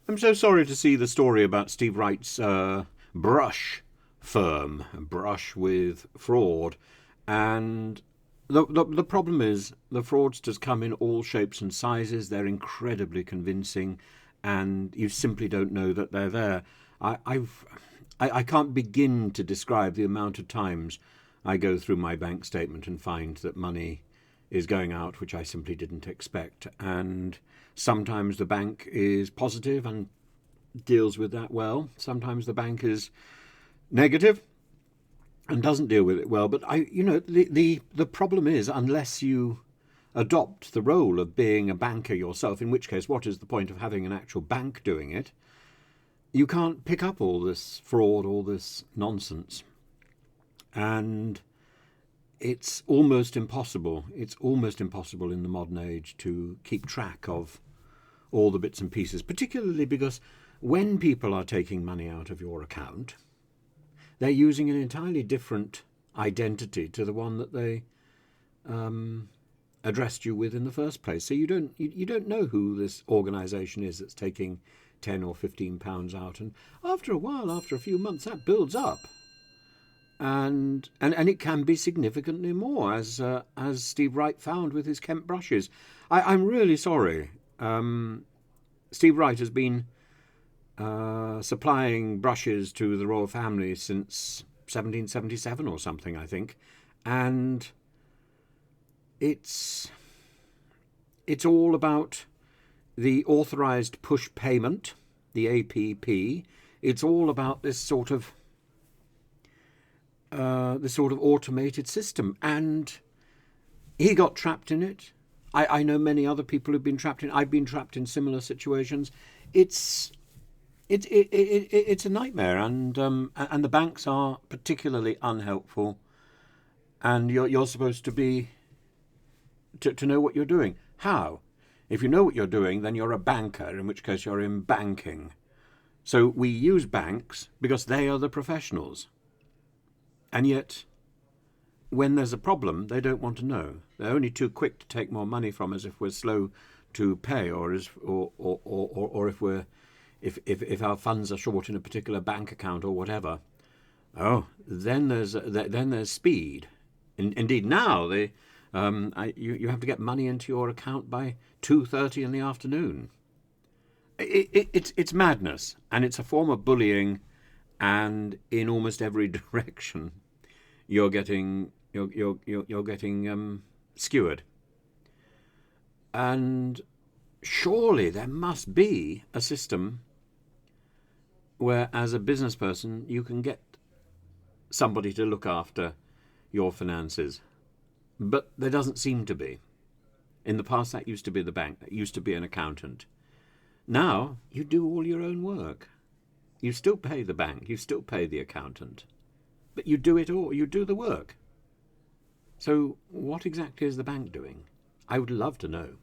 I'm so sorry to see the story about Steve Wright's brush firm, brush with fraud. And the problem is the fraudsters come in all shapes and sizes. They're incredibly convincing, and you simply don't know that they're there. I, I've I can't begin to describe the amount of times I go through my bank statement and find that money is going out which I simply didn't expect. And sometimes the bank is positive and deals with that well. Sometimes the bank is negative and doesn't deal with it well. But the problem is, unless you adopt the role of being a banker yourself, in which case, what is the point of having an actual bank doing it? You can't pick up all this fraud, all this nonsense. And it's almost impossible. It's almost impossible in the modern age to keep track of all the bits and pieces, particularly because when people are taking money out of your account, they're using an entirely different identity to the one that they addressed you with in the first place. So you don't know who this organisation is that's taking £10 or £15 out, and after a while, after a few months, that builds up, and it can be significantly more, as Steve Wright found with his Kemp brushes. I'm really sorry. Steve Wright has been supplying brushes to the royal family since 1777 or something, I think, and it's all about the authorised push payment, the APP. It's all about this sort of automated system, and he got trapped in it. I know many other people who've been trapped in. I've been trapped in similar situations. It's a nightmare, and the banks are particularly unhelpful. And you're supposed to be to know what you're doing. How? If you know what you're doing, then you're a banker, in which case you're in banking. So we use banks because they are the professionals. And yet, when there's a problem, they don't want to know. They're only too quick to take more money from us if we're slow to pay, or if our funds are short in a particular bank account or whatever. Oh, then there's speed. Indeed, now you have to get money into your account by 2:30 in the afternoon. It's madness, and it's a form of bullying, and in almost every direction, you're getting skewered. And surely there must be a system where, as a business person, you can get somebody to look after your finances. But there doesn't seem to be. In the past, that used to be the bank. That used to be an accountant. Now, you do all your own work. You still pay the bank. You still pay the accountant. But you do it all. You do the work. So what exactly is the bank doing? I would love to know.